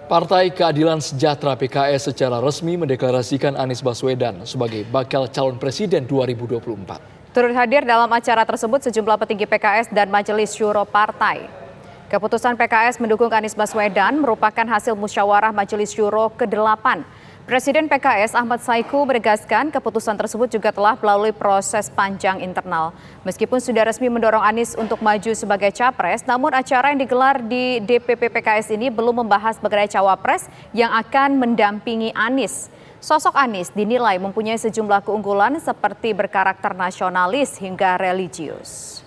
Partai Keadilan Sejahtera (PKS) secara resmi mendeklarasikan Anies Baswedan sebagai bakal calon presiden 2024. Turut hadir dalam acara tersebut sejumlah petinggi PKS dan Majelis Syuro Partai. Keputusan PKS mendukung Anies Baswedan merupakan hasil musyawarah Majelis Syuro ke-8. Presiden PKS Ahmad Saiku menegaskan keputusan tersebut juga telah melalui proses panjang internal. Meskipun sudah resmi mendorong Anies untuk maju sebagai capres, namun acara yang digelar di DPP PKS ini belum membahas mengenai cawapres yang akan mendampingi Anies. Sosok Anies dinilai mempunyai sejumlah keunggulan seperti berkarakter nasionalis hingga religius.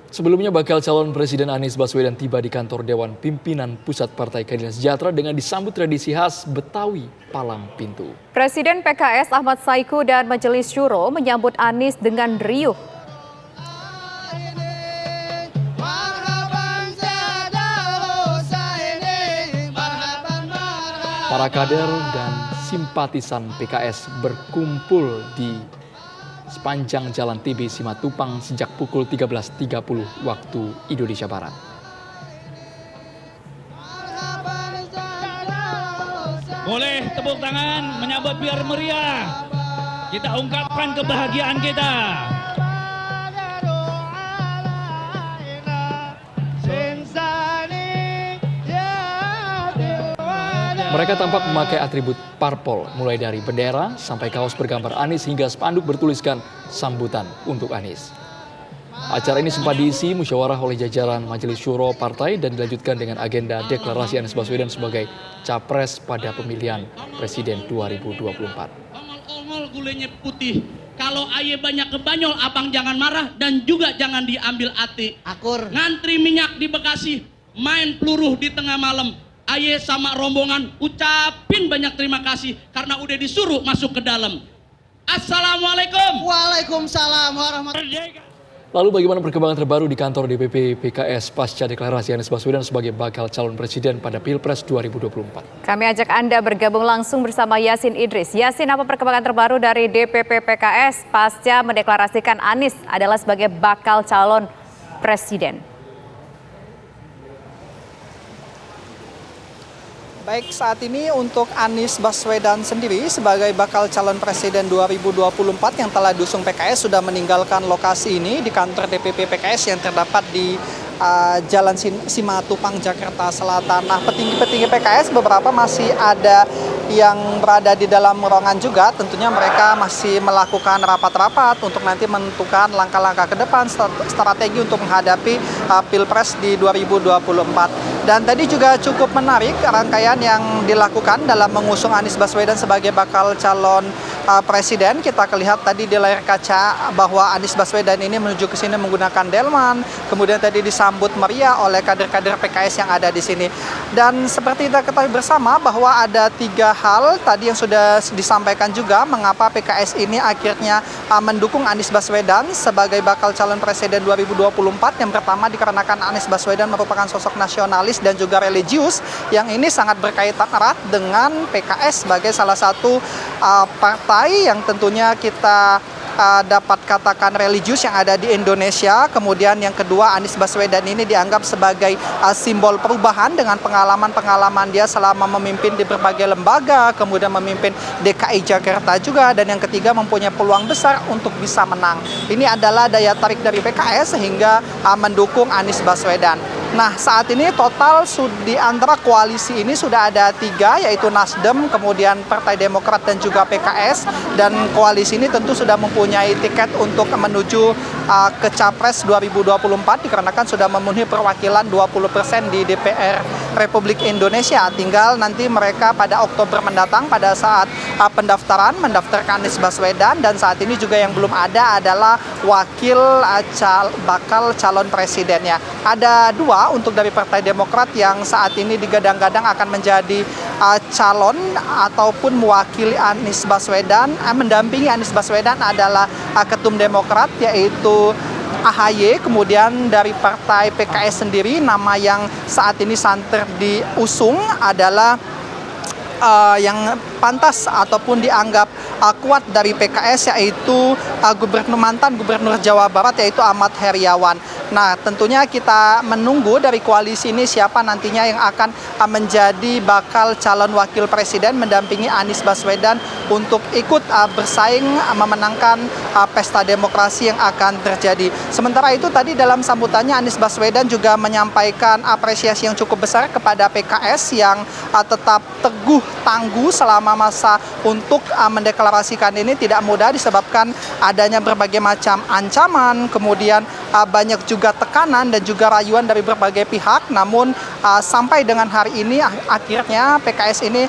Sebelumnya bakal calon presiden Anies Baswedan tiba di kantor Dewan Pimpinan Pusat Partai Keadilan Sejahtera dengan disambut tradisi khas Betawi palang pintu. Presiden PKS Ahmad Saiku dan Majelis Syuro menyambut Anies dengan riuh. Para kader dan simpatisan PKS berkumpul di sepanjang Jalan TB Simatupang sejak pukul 13.30 waktu Indonesia Barat. Boleh tepuk tangan menyambut biar meriah. Kita ungkapkan kebahagiaan kita. Mereka tampak memakai atribut parpol, mulai dari bendera sampai kaos bergambar Anies hingga spanduk bertuliskan sambutan untuk Anies. Acara ini sempat diisi musyawarah oleh jajaran Majelis Syuro Partai dan dilanjutkan dengan agenda deklarasi Anies Baswedan sebagai capres pada pemilihan Presiden 2024. Ongol-ongol gulenya putih. Kalau aye banyak kebanyol, abang jangan marah dan juga jangan diambil hati. Akur. Ngantri minyak di Bekasi, main peluruh di tengah malam. Aye sama rombongan ucapin banyak terima kasih karena udah disuruh masuk ke dalam. Assalamualaikum. Waalaikumsalam warahmatullahi wabarakatuh. Lalu bagaimana perkembangan terbaru di kantor DPP PKS pasca deklarasi Anies Baswedan sebagai bakal calon presiden pada Pilpres 2024? Kami ajak Anda bergabung langsung bersama Yasin Idris. Yasin, apa perkembangan terbaru dari DPP PKS pasca mendeklarasikan Anies adalah sebagai bakal calon presiden? Baik, saat ini untuk Anies Baswedan sendiri sebagai bakal calon presiden 2024 yang telah diusung PKS sudah meninggalkan lokasi ini di kantor DPP PKS yang terdapat di Jalan Simatupang, Jakarta Selatan. Nah, petinggi-petinggi PKS beberapa masih ada yang berada di dalam ruangan juga. Tentunya mereka masih melakukan rapat-rapat untuk nanti menentukan langkah-langkah ke depan strategi untuk menghadapi Pilpres di 2024. Dan tadi juga cukup menarik rangkaian yang dilakukan dalam mengusung Anies Baswedan sebagai bakal calon presiden. Kita lihat tadi di layar kaca bahwa Anies Baswedan ini menuju ke sini menggunakan delman, kemudian tadi disambut meriah oleh kader-kader PKS yang ada di sini. Dan seperti kita ketahui bersama bahwa ada 3 hal tadi yang sudah disampaikan juga mengapa PKS ini akhirnya mendukung Anies Baswedan sebagai bakal calon presiden 2024. Yang pertama dikarenakan Anies Baswedan merupakan sosok nasionalis dan juga religius yang ini sangat berkaitan erat dengan PKS sebagai salah satu partai yang tentunya kita dapat katakan religius yang ada di Indonesia. Kemudian yang kedua, Anies Baswedan ini dianggap sebagai simbol perubahan dengan pengalaman-pengalaman dia selama memimpin di berbagai lembaga, kemudian memimpin DKI Jakarta juga, dan yang ketiga mempunyai peluang besar untuk bisa menang. Ini adalah daya tarik dari PKS sehingga mendukung Anies Baswedan. Nah, saat ini total di antara koalisi ini sudah ada 3, yaitu Nasdem, kemudian Partai Demokrat dan juga PKS. Dan koalisi ini tentu sudah mempunyai tiket untuk menuju ke Capres 2024 dikarenakan sudah memenuhi perwakilan 20% di DPR Republik Indonesia. Tinggal nanti mereka pada Oktober mendatang pada saat pendaftaran mendaftarkan Anies Baswedan, dan saat ini juga yang belum ada adalah wakil bakal calon presidennya. Ada 2 untuk dari Partai Demokrat yang saat ini digadang-gadang akan menjadi calon ataupun mewakili Anies Baswedan, mendampingi Anies Baswedan adalah Ketum Demokrat yaitu AHY. Kemudian dari Partai PKS sendiri nama yang saat ini santer diusung adalah yang pantas ataupun dianggap kuat dari PKS, yaitu mantan Gubernur Jawa Barat yaitu Ahmad Heriawan. Nah, tentunya kita menunggu dari koalisi ini siapa nantinya yang akan menjadi bakal calon wakil presiden mendampingi Anies Baswedan untuk ikut bersaing memenangkan pesta demokrasi yang akan terjadi. Sementara itu tadi dalam sambutannya Anies Baswedan juga menyampaikan apresiasi yang cukup besar kepada PKS yang tetap teguh tangguh selama masa untuk mendeklarasikan ini tidak mudah disebabkan adanya berbagai macam ancaman, kemudian banyak juga tekanan dan juga rayuan dari berbagai pihak. Namun sampai dengan hari ini akhirnya PKS ini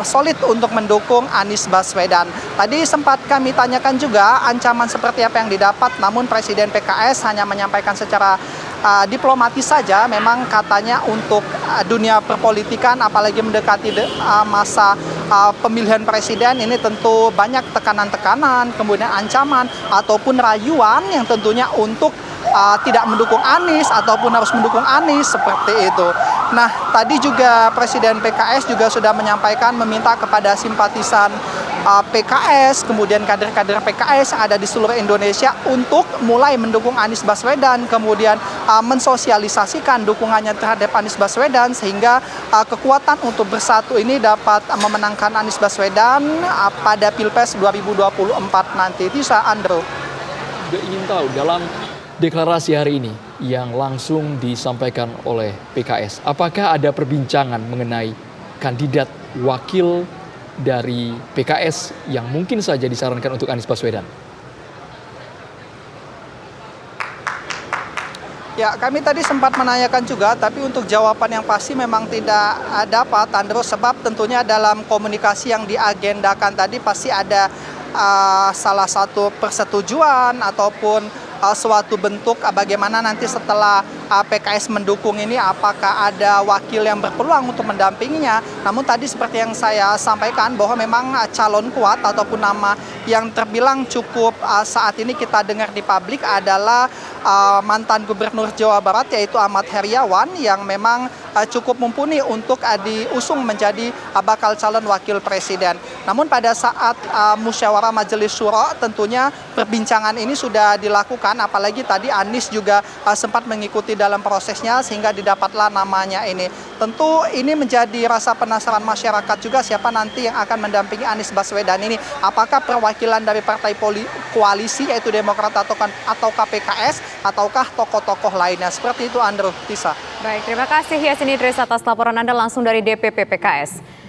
solid untuk mendukung Anies Baswedan. Tadi sempat kami tanyakan juga ancaman seperti apa yang didapat, namun Presiden PKS hanya menyampaikan secara diplomatis saja. Memang katanya untuk dunia perpolitikan apalagi mendekati masa pemilihan presiden ini tentu banyak tekanan-tekanan, kemudian ancaman ataupun rayuan yang tentunya untuk tidak mendukung Anies ataupun harus mendukung Anies seperti itu. Nah, tadi juga Presiden PKS juga sudah menyampaikan meminta kepada simpatisan PKS, kemudian kader-kader PKS yang ada di seluruh Indonesia untuk mulai mendukung Anies Baswedan, kemudian mensosialisasikan dukungannya terhadap Anies Baswedan sehingga kekuatan untuk bersatu ini dapat memenangkan Anies Baswedan pada Pilpres 2024 nanti. Tisa, Andro. Juga ingin tahu dalam deklarasi hari ini yang langsung disampaikan oleh PKS, apakah ada perbincangan mengenai kandidat wakil dari PKS yang mungkin saja disarankan untuk Anies Baswedan? Ya, kami tadi sempat menanyakan juga, tapi untuk jawaban yang pasti memang tidak dapat, Andro, sebab tentunya dalam komunikasi yang diagendakan tadi pasti ada salah satu persetujuan ataupun suatu bentuk bagaimana nanti setelah PKS mendukung ini apakah ada wakil yang berpeluang untuk mendampinginya. Namun tadi seperti yang saya sampaikan bahwa memang calon kuat ataupun nama yang terbilang cukup saat ini kita dengar di publik adalah mantan Gubernur Jawa Barat yaitu Ahmad Heriawan yang memang cukup mumpuni untuk diusung menjadi bakal calon wakil presiden. Namun pada saat musyawarah Majelis Syuro tentunya perbincangan ini sudah dilakukan, apalagi tadi Anies juga sempat mengikuti dalam prosesnya sehingga didapatlah namanya ini. Tentu ini menjadi rasa penasaran masyarakat juga siapa nanti yang akan mendampingi Anies Baswedan ini. Apakah perwakilan dari partai koalisi yaitu Demokrat ataukah PKS ataukah tokoh-tokoh lainnya. Seperti itu, Andrew, Tisa. Baik, terima kasih Yasin Idris atas laporan Anda langsung dari DPP PKS.